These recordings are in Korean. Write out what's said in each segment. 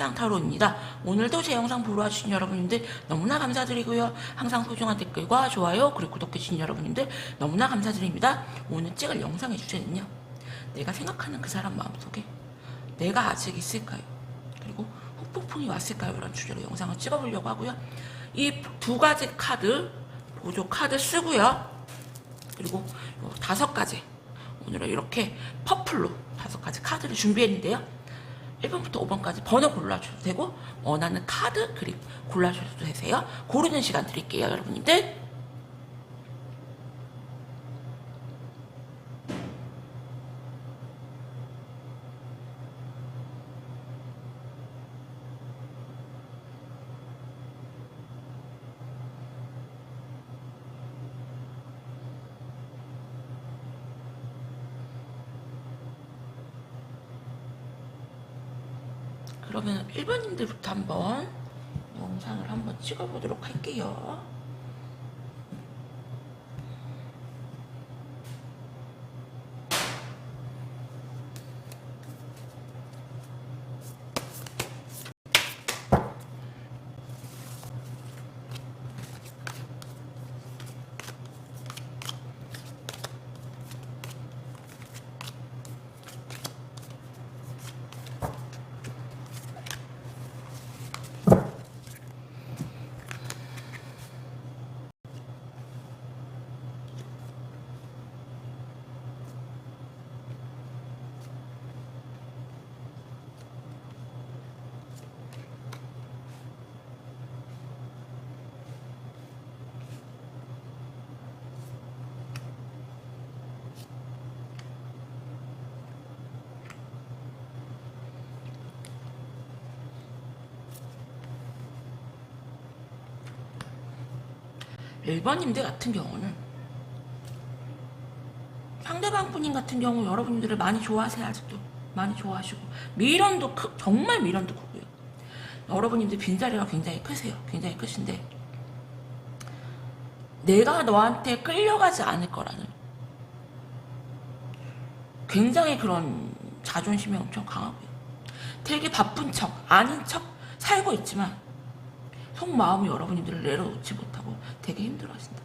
천상 타로입니다. 오늘도 제 영상 보러 와주신 여러분님들 너무나 감사드리고요. 항상 소중한 댓글과 좋아요 그리고 구독해주신 여러분님들 너무나 감사드립니다. 오늘 찍을 영상의 주제는요, 내가 생각하는 그 사람 마음속에 내가 아직 있을까요? 그리고 후폭풍이 왔을까요? 이런 주제로 영상을 찍어보려고 하고요. 이 두 가지 카드, 보조 카드 쓰고요. 그리고 5가지, 오늘은 이렇게 퍼플로 5가지 카드를 준비했는데요. 1번부터 5번까지 번호 골라주셔도 되고, 원하는 카드 그립 골라주셔도 되세요. 고르는 시간 드릴게요, 여러분들. 그러면 1번님들부터 한번 영상을 한번 찍어보도록 할게요. 일반님들 같은 경우는, 상대방 분인 같은 경우 여러분들을 많이 좋아하세요. 아직도 많이 좋아하시고, 미련도 정말 미련도 크고요. 여러분님들 빈자리가 굉장히 크세요. 굉장히 크신데, 내가 너한테 끌려가지 않을 거라는 굉장히 그런 자존심이 엄청 강하고요. 되게 바쁜 척, 아닌 척 살고 있지만 속마음이 여러분들을 내려놓지 못하고 되게 힘들어하신다.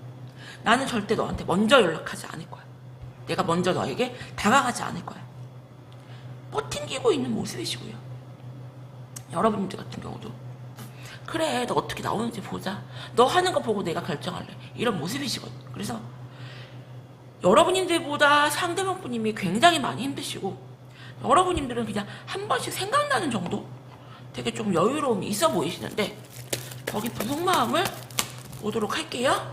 나는 절대 너한테 먼저 연락하지 않을 거야. 내가 먼저 너에게 다가가지 않을 거야. 버팅기고 있는 모습이시고요. 여러분들 같은 경우도, 그래, 너 어떻게 나오는지 보자, 너 하는 거 보고 내가 결정할래, 이런 모습이시거든요. 그래서 여러분들보다 상대방 분님이 굉장히 많이 힘드시고, 여러분들은 그냥 한 번씩 생각나는 정도? 되게 좀 여유로움이 있어 보이시는데, 거기 속마음을 보도록 할게요.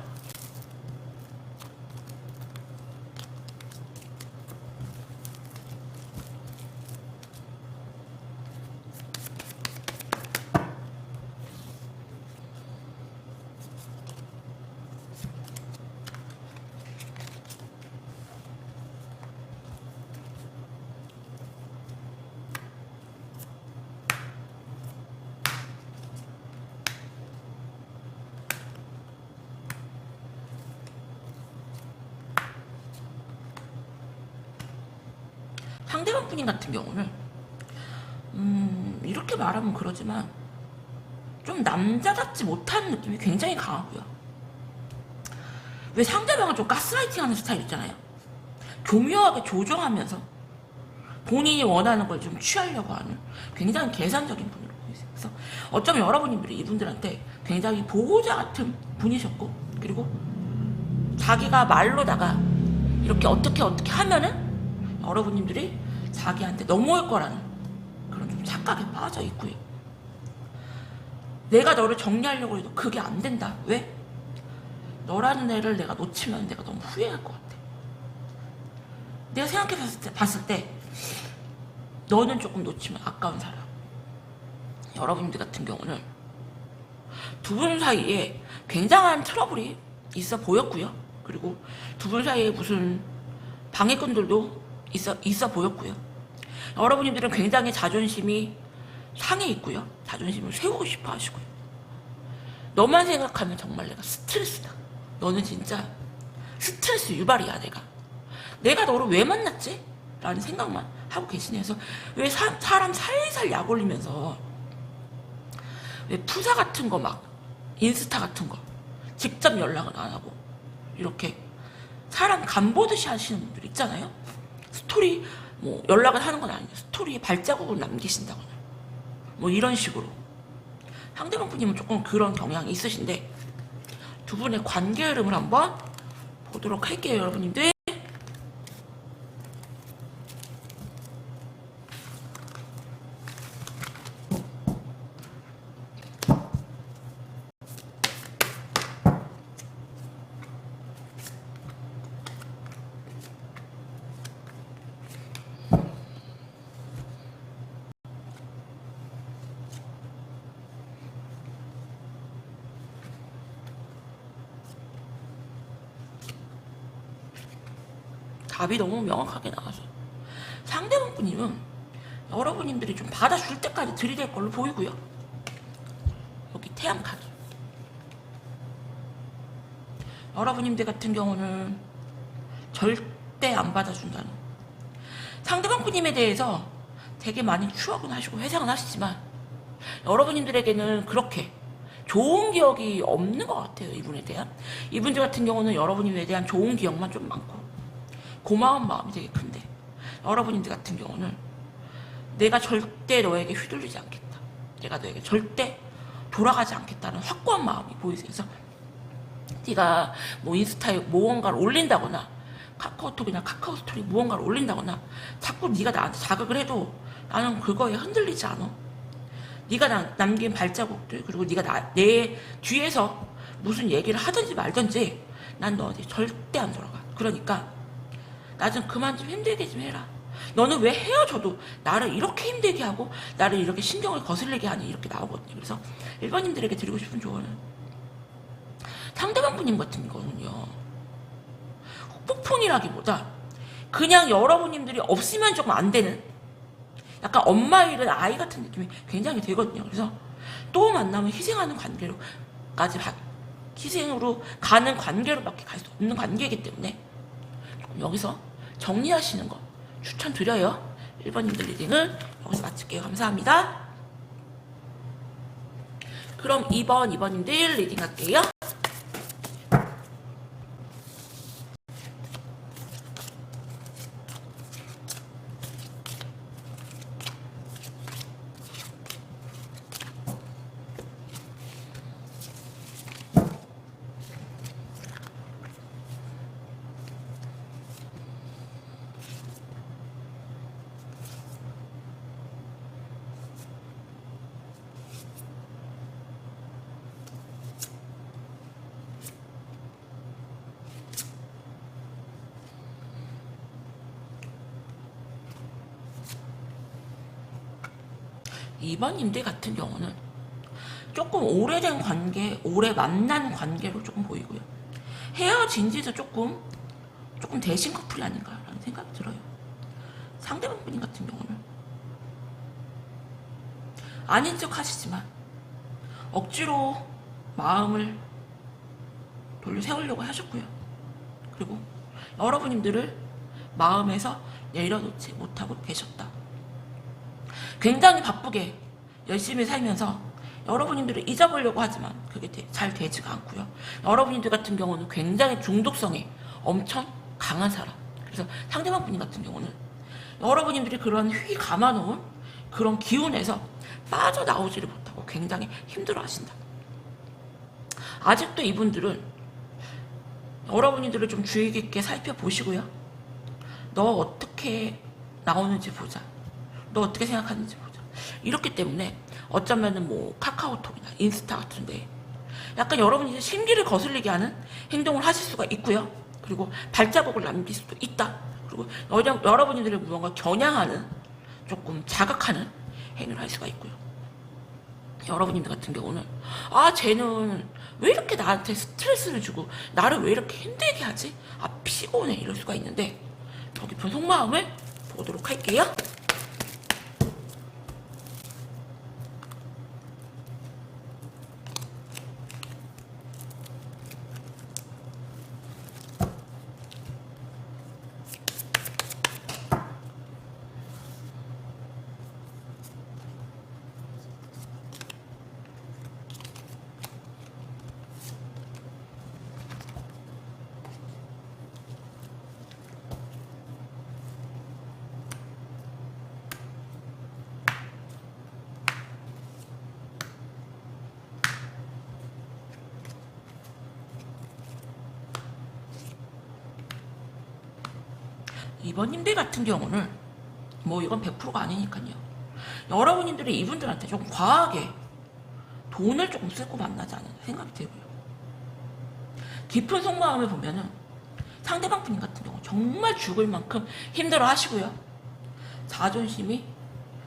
상대방 분인 같은 경우는 이렇게 말하면 그러지만 좀 남자답지 못한 느낌이 굉장히 강하고요. 왜 상대방을 좀 가스라이팅하는 스타일 있잖아요. 교묘하게 조정하면서 본인이 원하는 걸 좀 취하려고 하는 굉장히 계산적인 분으로 보이세요. 그래서 어쩌면 여러분들이 이분들한테 굉장히 보호자 같은 분이셨고, 그리고 자기가 말로다가 이렇게 어떻게 하면은 여러분들이 자기한테 넘어올 거라는 그런 좀 착각에 빠져 있고요. 내가 너를 정리하려고 해도 그게 안 된다. 왜? 너라는 애를 내가 놓치면 내가 너무 후회할 것 같아. 내가 생각해 봤을 때 너는 조금 놓치면 아까운 사람. 여러분들 같은 경우는 두 분 사이에 굉장한 트러블이 있어 보였고요. 그리고 두 분 사이에 무슨 방해꾼들도 있어 보였고요. 여러분들은 굉장히 자존심이 상해 있고요. 자존심을 세우고 싶어 하시고요. 너만 생각하면 정말 내가 스트레스다. 너는 진짜 스트레스 유발이야. 내가 너를 왜 만났지? 라는 생각만 하고 계시네요. 그래서 왜 사람 살살 약 올리면서 왜 푸사 같은 거 막 인스타 같은 거 직접 연락은 안 하고 이렇게 사람 간보듯이 하시는 분들 있잖아요. 스토리 뭐 연락을 하는 건 아니에요. 스토리에 발자국을 남기신다거나 뭐 이런 식으로. 상대방 분님은 조금 그런 경향이 있으신데 두 분의 관계 흐름을 한번 보도록 할게요, 여러분님들. 답이 너무 명확하게 나와서 상대방 분님은 여러분님들이 좀 받아줄 때까지 들이댈 걸로 보이고요. 여기 태양 카드. 여러분님들 같은 경우는 절대 안 받아준다는, 상대방 분님에 대해서 되게 많이 추억은 하시고 회상은 하시지만 여러분님들에게는 그렇게 좋은 기억이 없는 것 같아요. 이분에 대한, 이분들 같은 경우는 여러분에 대한 좋은 기억만 좀 많고 고마운 마음이 되게 큰데, 여러분들 같은 경우는 내가 절대 너에게 휘둘리지 않겠다, 내가 너에게 절대 돌아가지 않겠다는 확고한 마음이 보이세요. 그래서 네가 뭐 인스타에 무언가를 올린다거나 카카오톡이나 카카오 스토리 무언가를 올린다거나 자꾸 네가 나한테 자극을 해도 나는 그거에 흔들리지 않아. 네가 남긴 발자국들, 그리고 네가 내 뒤에서 무슨 얘기를 하든지 말든지 난 너한테 절대 안 돌아가. 그러니까 나 좀 그만 좀 힘들게 좀 해라. 너는 왜 헤어져도 나를 이렇게 힘들게 하고 나를 이렇게 신경을 거슬리게 하니, 이렇게 나오거든요. 그래서 1번님들에게 드리고 싶은 조언은, 상대방 분님 같은 거는요, 폭풍이라기보다 그냥 여러분님들이 없으면 조금 안 되는, 약간 엄마 잃은 아이 같은 느낌이 굉장히 되거든요. 그래서 또 만나면 희생하는 관계로까지 희생으로 가는 관계로밖에 갈 수 없는 관계이기 때문에 여기서 정리하시는 거 추천드려요. 1번님들 리딩을 여기서 마칠게요. 감사합니다. 그럼 2번님들 리딩 할게요. 2번님들 같은 경우는 조금 오래된 관계, 오래 만난 관계로 조금 보이고요. 헤어진 지도 조금 대신 커플이 아닌가라는 생각이 들어요. 상대방 분님 같은 경우는 아닌 척 하시지만 억지로 마음을 돌려 세우려고 하셨고요. 그리고 여러분님들을 마음에서 내려놓지 못하고 계셨다. 굉장히 바쁘게 열심히 살면서 여러분들을 잊어보려고 하지만 그게 잘 되지가 않고요. 여러분들 같은 경우는 굉장히 중독성이 엄청 강한 사람. 그래서 상대방 분님 같은 경우는 여러분들이 그런 휘 감아놓은 그런 기운에서 빠져나오지를 못하고 굉장히 힘들어 하신다. 아직도 이분들은 여러분들을 좀 주의 깊게 살펴보시고요. 너 어떻게 나오는지 보자. 너 어떻게 생각하는지 보자. 이렇기 때문에 어쩌면은 뭐 카카오톡이나 인스타 같은데 약간 여러분이 심기를 거슬리게 하는 행동을 하실 수가 있고요. 그리고 발자국을 남길 수도 있다. 그리고 여러분들을 무언가 겨냥하는, 조금 자극하는 행위를 할 수가 있고요. 여러분들 같은 경우는 쟤는 왜 이렇게 나한테 스트레스를 주고 나를 왜 이렇게 힘들게 하지? 피곤해, 이럴 수가 있는데 더 깊은 속마음을 보도록 할게요. 2번님들 같은 경우는 뭐 이건 100%가 아니니까요. 여러분님들이 이분들한테 좀 과하게 돈을 조금 쓰고 만나지 않나 생각이 들고요. 깊은 속마음을 보면은 상대방 분님 같은 경우 정말 죽을 만큼 힘들어 하시고요. 자존심이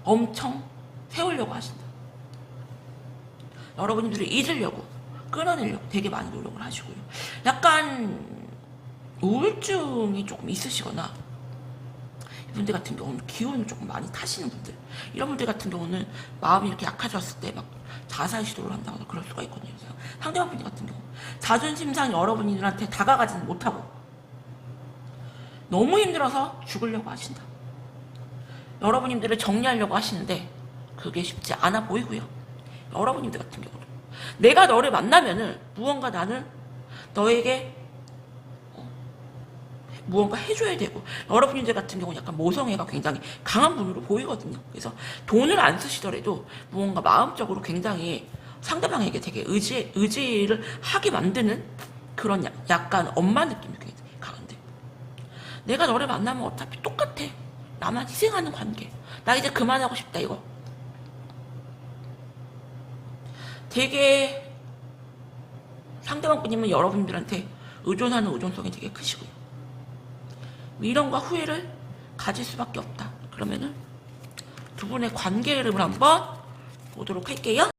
엄청 세우려고 하신다. 여러분들이 잊으려고 끊어내려고 되게 많이 노력을 하시고요. 약간 우울증이 조금 있으시거나 이분들 같은 경우는 기운을 조금 많이 타시는 분들, 이런 분들 같은 경우는 마음이 이렇게 약해졌을 때 막 자살 시도를 한다거나 그럴 수가 있거든요. 상대방 분들 같은 경우 자존심상 여러분들한테 다가가지는 못하고 너무 힘들어서 죽으려고 하신다. 여러분들을 정리하려고 하시는데 그게 쉽지 않아 보이고요. 여러분들 같은 경우는 내가 너를 만나면은 무언가 나는 너에게 무언가 해줘야 되고, 여러분들 같은 경우는 약간 모성애가 굉장히 강한 분으로 보이거든요. 그래서 돈을 안 쓰시더라도 무언가 마음적으로 굉장히 상대방에게 되게 의지를 하게 만드는 그런 약간 엄마 느낌이 굉장히 강한데, 내가 너를 만나면 어차피 똑같아. 나만 희생하는 관계. 나 이제 그만하고 싶다 이거. 되게 상대방 분님은 여러분들한테 의존하는 의존성이 되게 크시고요. 미련과 후회를 가질 수밖에 없다. 그러면은 두 분의 관계 흐름을 한번 보도록 할게요.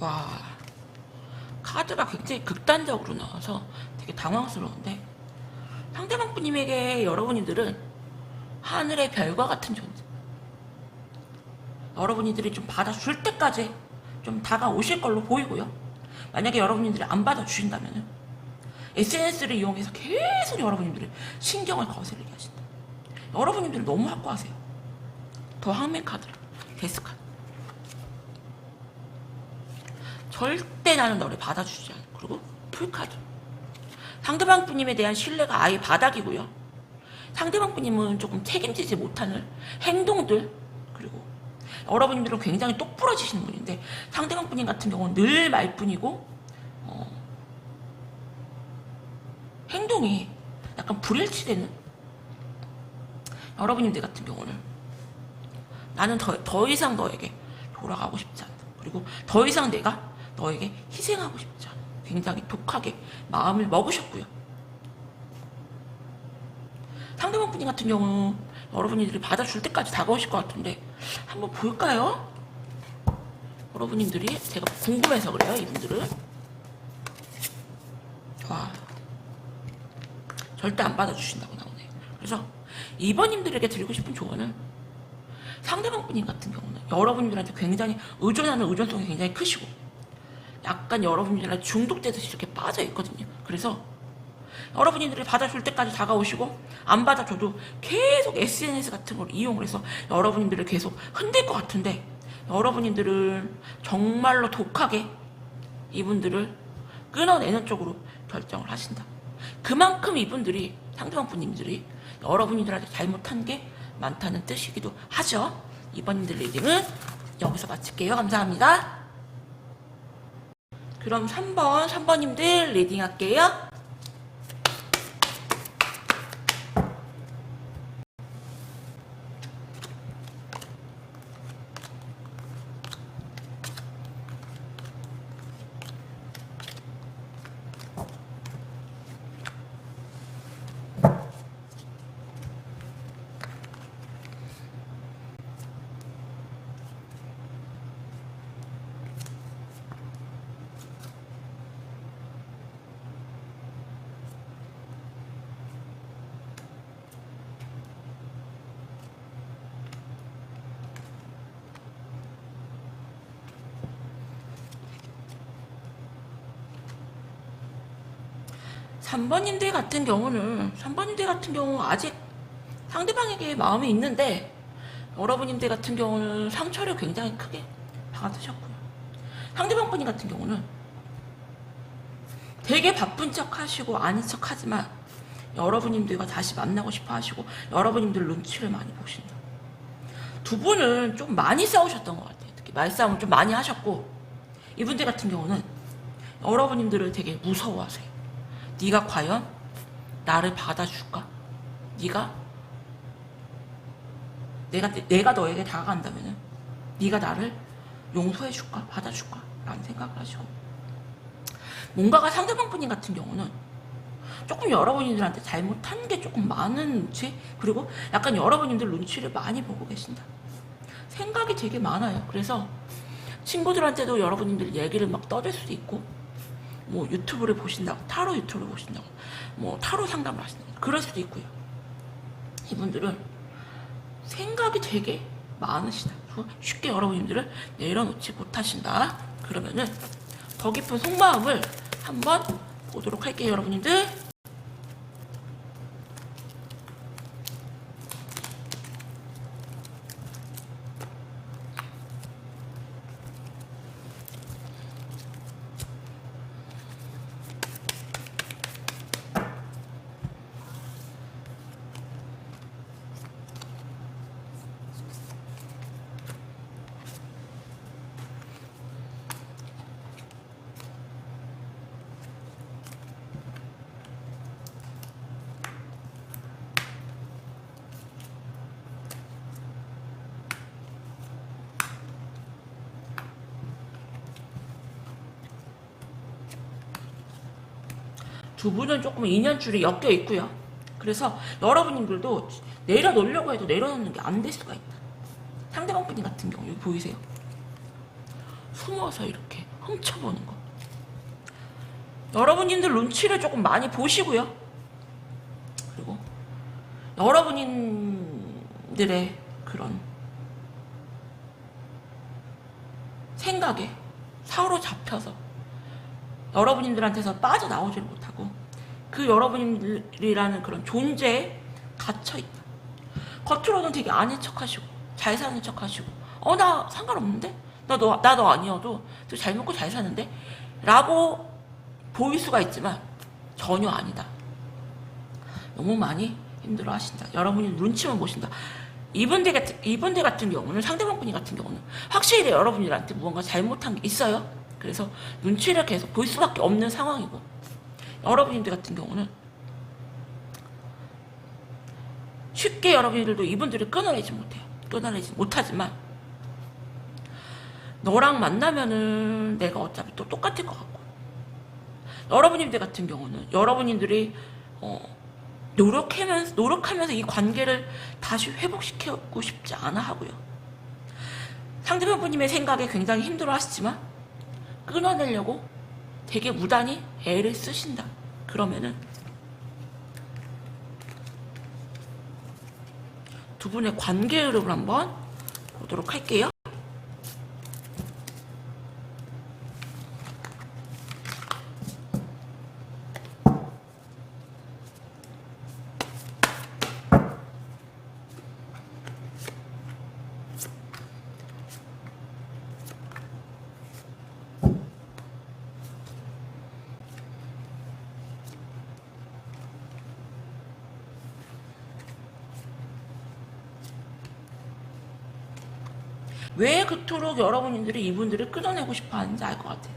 와, 카드가 굉장히 극단적으로 나와서 되게 당황스러운데, 상대방 분님에게 여러분들은 하늘의 별과 같은 존재. 여러분들이 좀 받아줄 때까지 좀 다가오실 걸로 보이고요. 만약에 여러분들이 안 받아주신다면 SNS를 이용해서 계속 여러분들이 신경을 거스르게 하신다. 여러분들이 너무 확고하세요. 더 항맨 카드라, 데스 카드. 절대 나는 너를 받아주지 않아. 그리고 풀카드. 상대방 분님에 대한 신뢰가 아예 바닥이고요. 상대방 분님은 조금 책임지지 못하는 행동들, 그리고 여러분들은 굉장히 똑부러지시는 분인데 상대방 분님 같은 경우는 늘 말뿐이고 행동이 약간 불일치되는 여러분들 같은 경우는 나는 더 이상 너에게 돌아가고 싶지 않다. 그리고 더 이상 내가 너에게 희생하고 싶지 않아. 굉장히 독하게 마음을 먹으셨고요. 상대방 분이 같은 경우 여러분들이 받아줄 때까지 다가오실 것 같은데 한번 볼까요? 여러분들이 제가 궁금해서 그래요. 이분들은 와, 절대 안 받아주신다고 나오네요. 그래서 2번님들에게 드리고 싶은 조언은, 상대방 분인 같은 경우는 여러분들한테 굉장히 의존하는 의존성이 굉장히 크시고 약간 여러분들한테 중독되듯이 이렇게 빠져 있거든요. 그래서 여러분들이 받아줄 때까지 다가오시고 안 받아줘도 계속 SNS 같은 걸 이용을 해서 여러분들을 계속 흔들 것 같은데, 여러분들은 정말로 독하게 이분들을 끊어내는 쪽으로 결정을 하신다. 그만큼 이분들이, 상대방 분님들이 여러분들한테 잘못한 게 많다는 뜻이기도 하죠. 이번님들 리딩은 여기서 마칠게요. 감사합니다. 그럼 3번님들 리딩 할게요. 3번님들 같은 경우는, 3번님들 같은 경우 아직 상대방에게 마음이 있는데, 여러분님들 같은 경우는 상처를 굉장히 크게 받으셨고요. 상대방 분이 같은 경우는 되게 바쁜 척 하시고 아닌 척 하지만 여러분님들과 다시 만나고 싶어 하시고 여러분님들 눈치를 많이 보신다. 두 분은 좀 많이 싸우셨던 것 같아요. 특히 말싸움을 좀 많이 하셨고, 이분들 같은 경우는 여러분님들을 되게 무서워하세요. 네가 과연 나를 받아줄까? 내가 너에게 다가간다면은 네가 나를 용서해줄까? 받아줄까? 라는 생각을 하시고, 뭔가가 상대방 분인 같은 경우는 조금 여러분들한테 잘못한 게 조금 많은 눈치, 그리고 약간 여러분들 눈치를 많이 보고 계신다. 생각이 되게 많아요. 그래서 친구들한테도 여러분들 얘기를 막 떠들 수도 있고, 뭐 유튜브를 보신다고, 타로 유튜브를 보신다고, 뭐 타로 상담을 하신다고 그럴 수도 있고요. 이분들은 생각이 되게 많으시다. 쉽게 여러분들을 내려놓지 못하신다. 그러면은 더 깊은 속마음을 한번 보도록 할게요, 여러분들. 두 분은 조금 인연줄이 엮여 있고요. 그래서 여러분들도 내려놓으려고 해도 내려놓는 게 안 될 수가 있다. 상대방 분이 같은 경우 여기 보이세요? 숨어서 이렇게 훔쳐보는 거. 여러분들 눈치를 조금 많이 보시고요. 그리고 여러분들의 그런 생각에 사로잡혀서 여러분들한테서 빠져나오지를 못하고 그 여러분들이라는 그런 존재에 갇혀있다. 겉으로는 되게 아닌 척하시고 잘 사는 척하시고 나 상관없는데? 나 너 아니어도 잘 먹고 잘 사는데? 라고 보일 수가 있지만 전혀 아니다. 너무 많이 힘들어 하신다. 여러분이 눈치만 보신다. 이분들 같은 경우는, 상대방 분이 같은 경우는 확실히 여러분들한테 무언가 잘못한 게 있어요. 그래서 눈치를 계속 볼 수밖에 없는 상황이고, 여러분들 같은 경우는 쉽게 여러분들도 이분들을 끊어내지 못해요. 끊어내지 못하지만 너랑 만나면은 내가 어차피 또 똑같을 것 같고, 여러분들 같은 경우는 여러분들이 노력하면서 이 관계를 다시 회복시키고 싶지 않아 하고요. 상대방 분님의 생각에 굉장히 힘들어 하시지만 끊어내려고 되게 무단히 애를 쓰신다. 그러면은 두 분의 관계 흐름을 한번 보도록 할게요. 왜 그토록 여러분들이 이분들을 끊어내고 싶어 하는지 알 것 같아요.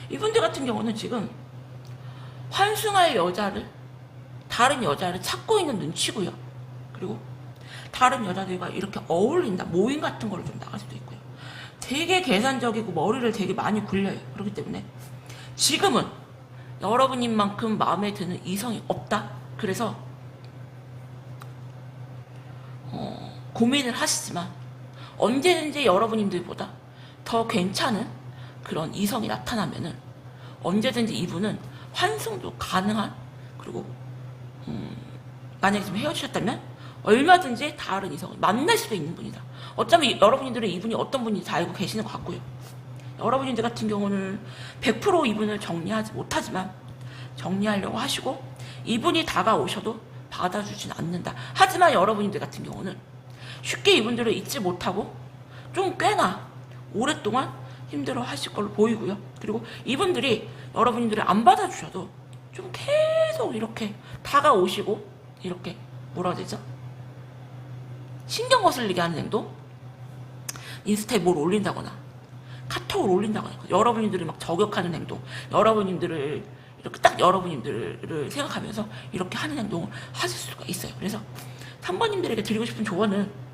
이분들 같은 경우는 지금 환승할 여자를, 다른 여자를 찾고 있는 눈치고요. 그리고 다른 여자들과 이렇게 어울린다, 모임 같은 거를 좀 나갈 수도 있고요. 되게 계산적이고 머리를 되게 많이 굴려요. 그렇기 때문에 지금은 여러분님만큼 마음에 드는 이성이 없다. 그래서 고민을 하시지만 언제든지 여러분님들보다 더 괜찮은 그런 이성이 나타나면은 언제든지 이분은 환승도 가능한, 그리고 만약에 좀 헤어지셨다면 얼마든지 다른 이성을 만날 수도 있는 분이다. 어쩌면 여러분들은 이분이 어떤 분인지 다 알고 계시는 것 같고요. 여러분들 같은 경우는 100% 이분을 정리하지 못하지만 정리하려고 하시고 이분이 다가오셔도 받아주진 않는다. 하지만 여러분들 같은 경우는 쉽게 이분들을 잊지 못하고 좀 꽤나 오랫동안 힘들어 하실 걸로 보이고요. 그리고 이분들이 여러분들을 안 받아주셔도 좀 계속 이렇게 다가오시고 이렇게 뭐라 해야 되죠? 신경 거슬리게 하는 행동? 인스타에 뭘 올린다거나 카톡을 올린다거나 여러분들을 막 저격하는 행동, 여러분들을 이렇게 딱 여러분들을 생각하면서 이렇게 하는 행동을 하실 수가 있어요. 그래서 3번님들에게 드리고 싶은 조언은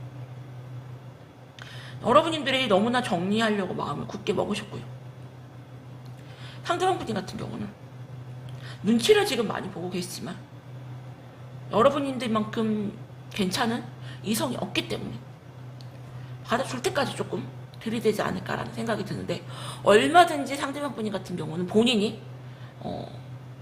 여러분들이 너무나 정리하려고 마음을 굳게 먹으셨고요. 상대방 분들 같은 경우는 눈치를 지금 많이 보고 계시지만 여러분들만큼 괜찮은 이성이 없기 때문에 받아줄 때까지 조금 들이대지 않을까라는 생각이 드는데 얼마든지 상대방 분이 같은 경우는 본인이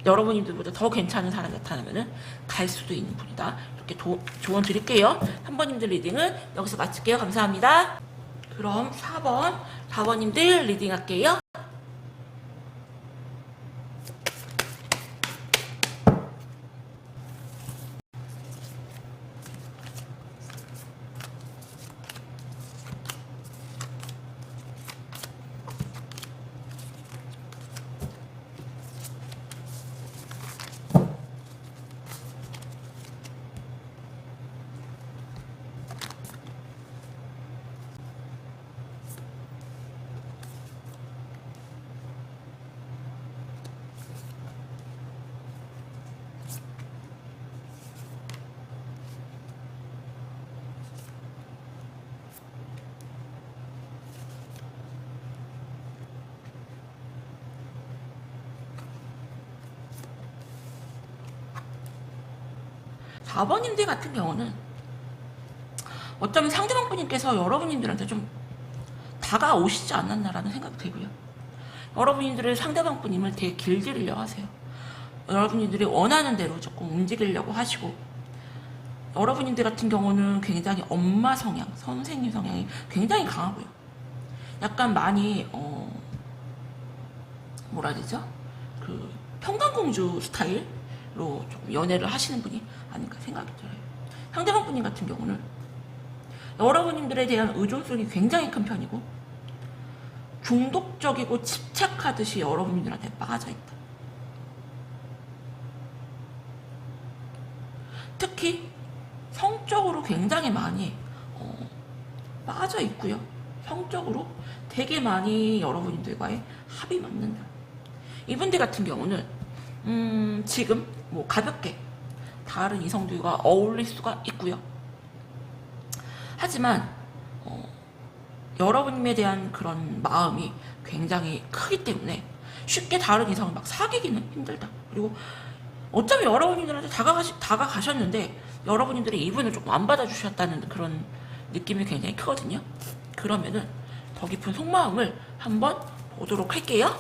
여러분들보다 더 괜찮은 사람이 나타나면은 갈 수도 있는 분이다. 이렇게 조언 드릴게요. 3번님들 리딩은 여기서 마칠게요. 감사합니다. 그럼 4번님들 리딩 할게요. 4번님들 같은 경우는 어쩌면 상대방 분님께서 여러분님들한테 좀 다가오시지 않았나라는 생각이 들고요. 여러분들을 상대방 분님을 되게 길들이려 하세요. 여러분들이 원하는 대로 조금 움직이려고 하시고 여러분들 같은 경우는 굉장히 엄마 성향, 선생님 성향이 굉장히 강하고요. 약간 많이 뭐라 해야 되죠? 그 평강공주 스타일로 조금 연애를 하시는 분이 아닌가 생각이 들어요. 상대방 분님 같은 경우는 여러분들에 대한 의존성이 굉장히 큰 편이고 중독적이고 집착하듯이 여러분들한테 빠져있다. 특히 성적으로 굉장히 많이 빠져있고요. 성적으로 되게 많이 여러분들과의 합이 맞는다. 이분들 같은 경우는 지금 뭐 가볍게 다른 이성들과 어울릴 수가 있고요. 하지만 여러분에 대한 그런 마음이 굉장히 크기 때문에 쉽게 다른 이성을 막 사귀기는 힘들다. 그리고 어차피 여러분들한테 다가가셨는데 여러분들이 이분을 조금 안 받아주셨다는 그런 느낌이 굉장히 크거든요. 그러면은 더 깊은 속마음을 한번 보도록 할게요.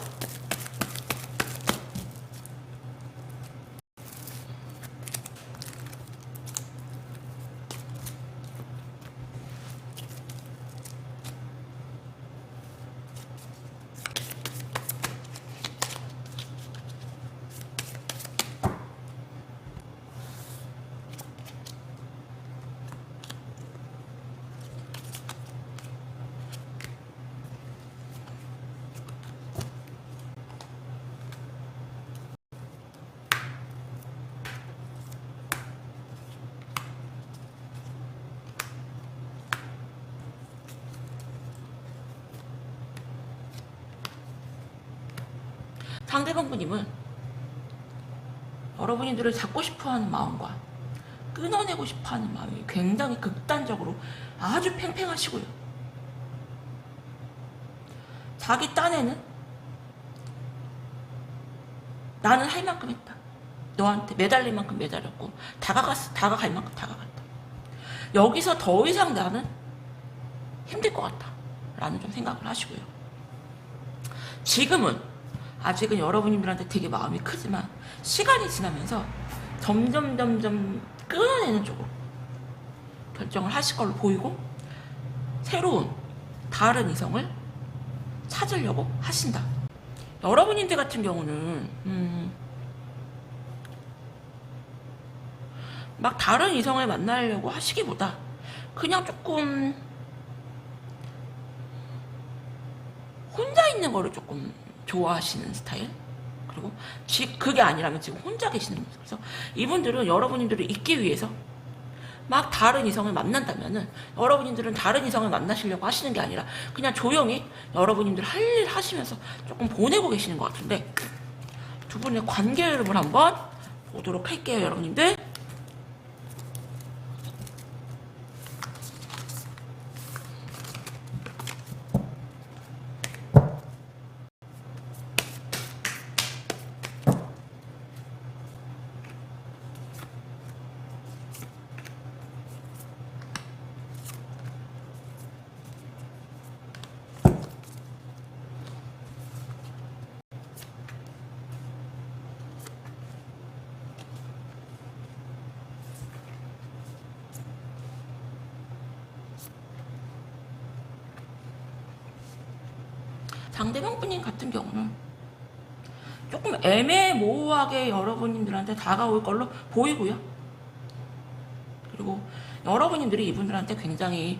상대방 분님은 여러분들을 잡고 싶어하는 마음과 끊어내고 싶어하는 마음이 굉장히 극단적으로 아주 팽팽하시고요. 자기 딴에는 나는 할 만큼 했다. 너한테 매달릴 만큼 매달렸고 다가갈 만큼 다가갔다. 여기서 더 이상 나는 힘들 것 같다 라는 좀 생각을 하시고요. 지금은 아직은 여러분들한테 되게 마음이 크지만 시간이 지나면서 점점 끊어내는 쪽으로 결정을 하실 걸로 보이고 새로운 다른 이성을 찾으려고 하신다. 여러분들 같은 경우는 막 다른 이성을 만나려고 하시기보다 그냥 조금 혼자 있는 거를 조금 좋아하시는 스타일. 그리고 그게 아니라면 지금 혼자 계시는 거죠. 그래서 이분들은 여러분들을 잊기 위해서 막 다른 이성을 만난다면은 여러분들은 다른 이성을 만나시려고 하시는 게 아니라 그냥 조용히 여러분들 할 일 하시면서 조금 보내고 계시는 것 같은데, 두 분의 관계 흐름을 한번 보도록 할게요, 여러분들. 상대방 분님 같은 경우는 조금 애매모호하게 여러분들한테 다가올 걸로 보이고요. 그리고 여러분들이 이분들한테 굉장히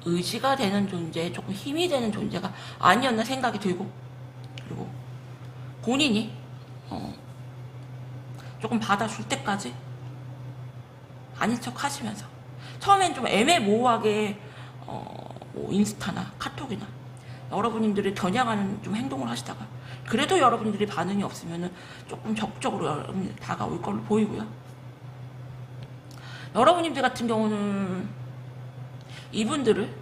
의지가 되는 존재, 조금 힘이 되는 존재가 아니었나 생각이 들고, 그리고 본인이 조금 받아줄 때까지 아닌 척 하시면서 처음엔 좀 애매모호하게 뭐 인스타나 카톡이나 여러분들이 겨냥하는 좀 행동을 하시다가 그래도 여러분들이 반응이 없으면 조금 적극적으로 여러분들 다가올 걸로 보이고요. 여러분들 같은 경우는 이분들을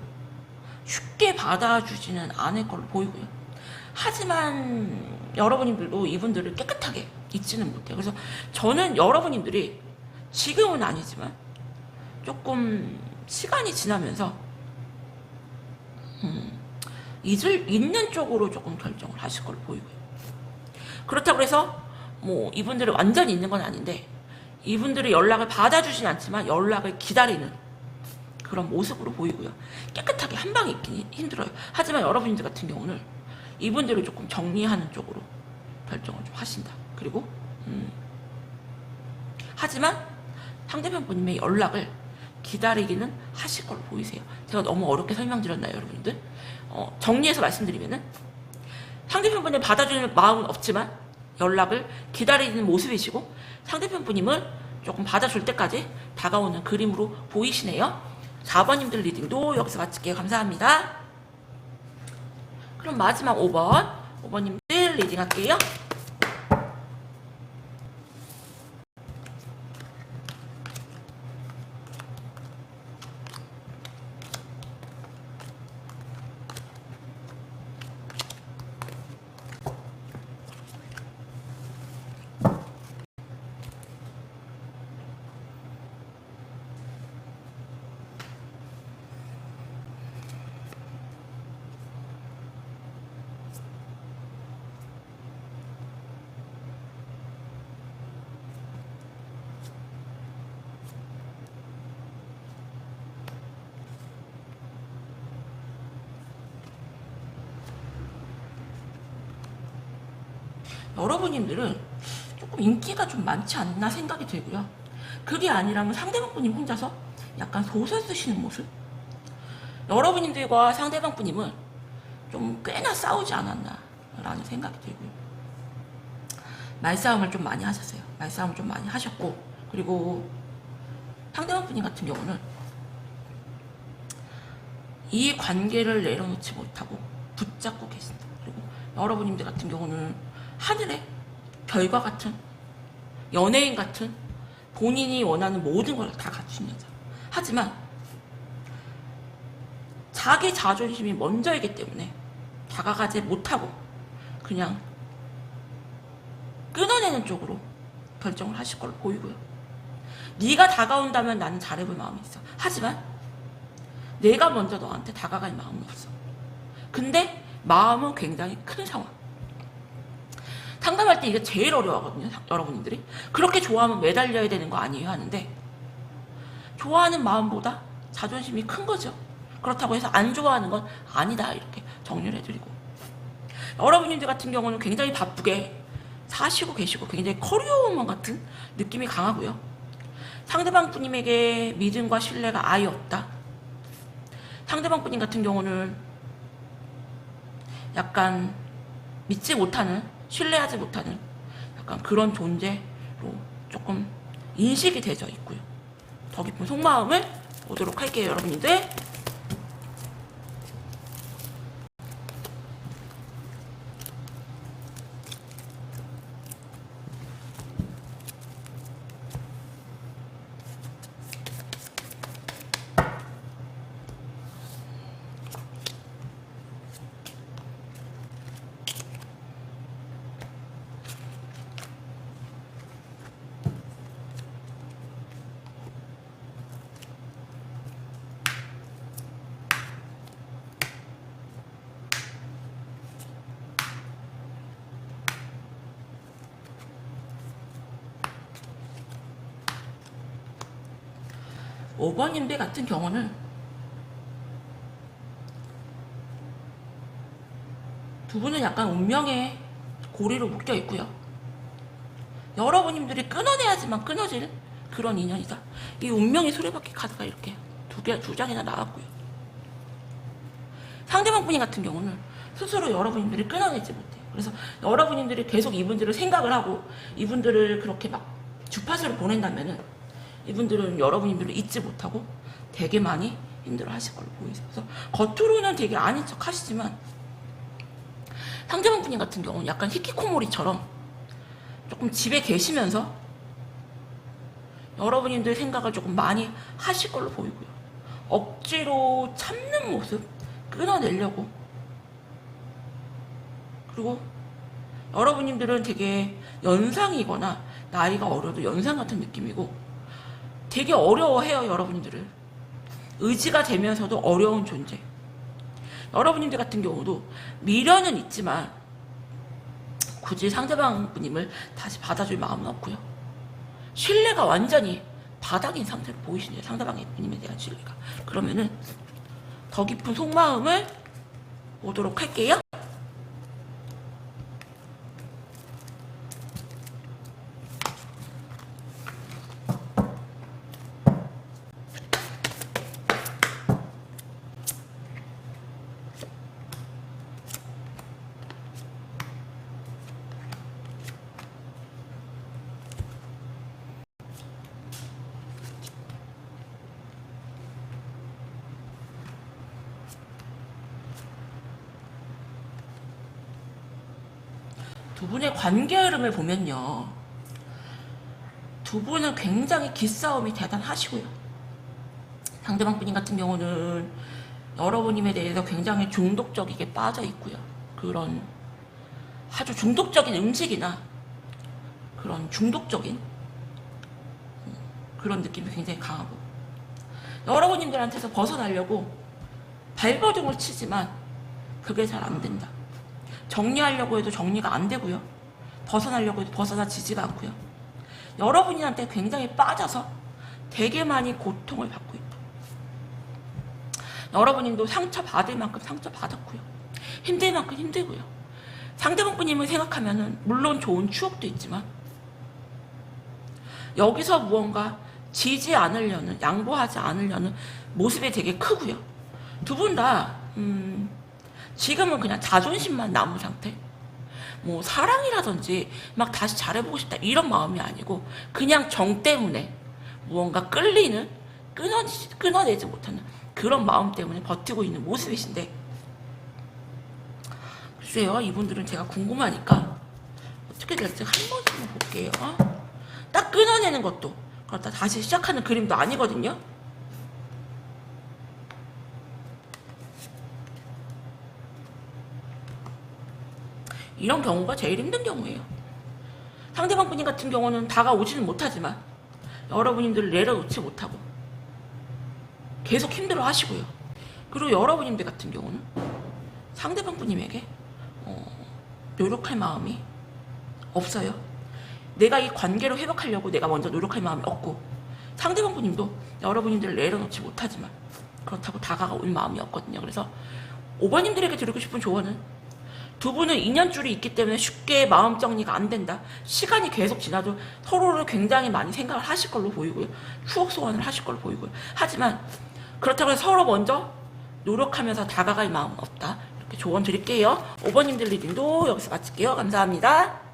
쉽게 받아주지는 않을 걸로 보이고요. 하지만 여러분들도 이분들을 깨끗하게 잊지는 못해요. 그래서 저는 여러분들이 지금은 아니지만 조금 시간이 지나면서 잊는 쪽으로 조금 결정을 하실 걸로 보이고요. 그렇다고 해서 뭐 이분들을 완전히 잊는 건 아닌데, 이분들의 연락을 받아주진 않지만 연락을 기다리는 그런 모습으로 보이고요. 깨끗하게 한 방에 있긴 힘들어요. 하지만 여러분들 같은 경우는 이분들을 조금 정리하는 쪽으로 결정을 좀 하신다. 그리고 하지만 상대편 분님의 연락을 기다리기는 하실 걸로 보이세요. 제가 너무 어렵게 설명드렸나요, 여러분들? 정리해서 말씀드리면은 상대편 분이 받아주는 마음은 없지만 연락을 기다리는 모습이시고, 상대편 분님은 조금 받아줄 때까지 다가오는 그림으로 보이시네요. 4번님들 리딩도 여기서 마칠게요. 감사합니다. 그럼 마지막 5번님들 리딩 할게요. 여러분들은 조금 인기가 좀 많지 않나 생각이 들고요. 그게 아니라면 상대방 분님 혼자서 약간 소설 쓰시는 모습? 여러분들과 상대방 분님은 좀 꽤나 싸우지 않았나 라는 생각이 들고요. 말싸움을 좀 많이 하셨어요. 말싸움을 좀 많이 하셨고, 그리고 상대방 분님 같은 경우는 이 관계를 내려놓지 못하고 붙잡고 계신다. 그리고 여러분들 같은 경우는 하늘의 별과 같은, 연예인 같은, 본인이 원하는 모든 걸 다 갖춘 여자. 하지만 자기 자존심이 먼저이기 때문에 다가가지 못하고 그냥 끊어내는 쪽으로 결정을 하실 걸로 보이고요. 네가 다가온다면 나는 잘해볼 마음이 있어. 하지만 내가 먼저 너한테 다가갈 마음은 없어. 근데 마음은 굉장히 큰 상황. 상담할 때 이게 제일 어려워하거든요, 여러분들이. 그렇게 좋아하면 매달려야 되는 거 아니에요 하는데, 좋아하는 마음보다 자존심이 큰 거죠. 그렇다고 해서 안 좋아하는 건 아니다, 이렇게 정리를 해드리고, 여러분들 같은 경우는 굉장히 바쁘게 사시고 계시고 굉장히 커리어우먼 같은 느낌이 강하고요. 상대방 분님에게 믿음과 신뢰가 아예 없다. 상대방 분님 같은 경우는 약간 믿지 못하는, 신뢰하지 못하는 약간 그런 존재로 조금 인식이 되어 있고요. 더 깊은 속마음을 보도록 할게요, 여러분들. 5번님들 같은 경우는 두 분은 약간 운명의 고리로 묶여 있고요. 여러분님들이 끊어내야지만 끊어질 그런 인연이다. 이 운명의 수레바퀴 카드가 이렇게 두 장이나 나왔고요. 상대방 분이 같은 경우는 스스로 여러분들이 끊어내지 못해요. 그래서 여러분들이 계속 이분들을 생각을 하고 이분들을 그렇게 막 주파수를 보낸다면은 이분들은 여러분들을 잊지 못하고 되게 많이 힘들어 하실 걸로 보이세요. 그래서 겉으로는 되게 아닌 척 하시지만 상대방 분이 같은 경우는 약간 히키코모리처럼 조금 집에 계시면서 여러분들 생각을 조금 많이 하실 걸로 보이고요. 억지로 참는 모습 끊어내려고, 그리고 여러분들은 되게 연상이거나 나이가 어려도 연상 같은 느낌이고 되게 어려워해요. 여러분들을 의지가 되면서도 어려운 존재. 여러분들 같은 경우도 미련은 있지만 굳이 상대방 분님을 다시 받아줄 마음은 없고요. 신뢰가 완전히 바닥인 상태로 보이시네요. 상대방 분님에 대한 신뢰가. 그러면은 더 깊은 속마음을 보도록 할게요. 두 분의 관계 흐름을 보면요, 두 분은 굉장히 기싸움이 대단하시고요. 상대방 분님 같은 경우는 여러분님에 대해서 굉장히 중독적이게 빠져 있고요. 그런 아주 중독적인 음식이나 그런 중독적인 그런 느낌이 굉장히 강하고, 여러분님들한테서 벗어나려고 발버둥을 치지만 그게 잘 안 된다. 정리하려고 해도 정리가 안 되고요. 벗어나려고 해도 벗어나지지가 않고요. 여러분한테 굉장히 빠져서 되게 많이 고통을 받고 있다. 여러분님도 상처받을 만큼 상처받았고요. 힘들 만큼 힘들고요. 상대방 분님을 생각하면은 물론 좋은 추억도 있지만 여기서 무언가 지지 않으려는, 양보하지 않으려는 모습이 되게 크고요. 두 분 다 지금은 그냥 자존심만 남은 상태. 뭐 사랑이라든지 막 다시 잘해보고 싶다 이런 마음이 아니고 그냥 정 때문에 무언가 끌리는, 끊어내지 못하는 그런 마음 때문에 버티고 있는 모습이신데, 글쎄요, 이분들은 제가 궁금하니까 어떻게 될지 한 번쯤 볼게요. 딱 끊어내는 것도 그렇다 다시 시작하는 그림도 아니거든요. 이런 경우가 제일 힘든 경우예요. 상대방 분님 같은 경우는 다가오지는 못하지만 여러분들을 내려놓지 못하고 계속 힘들어 하시고요. 그리고 여러분들 같은 경우는 상대방 분님에게 노력할 마음이 없어요. 내가 이 관계를 회복하려고 내가 먼저 노력할 마음이 없고, 상대방 분님도 여러분들을 내려놓지 못하지만 그렇다고 다가올 마음이 없거든요. 그래서 5번님들에게 드리고 싶은 조언은 두 분은 인연줄이 있기 때문에 쉽게 마음 정리가 안 된다. 시간이 계속 지나도 서로를 굉장히 많이 생각을 하실 걸로 보이고요. 추억 소환을 하실 걸로 보이고요. 하지만 그렇다고 해서 서로 먼저 노력하면서 다가갈 마음은 없다. 이렇게 조언 드릴게요. 5번님들 리딩도 여기서 마칠게요. 감사합니다.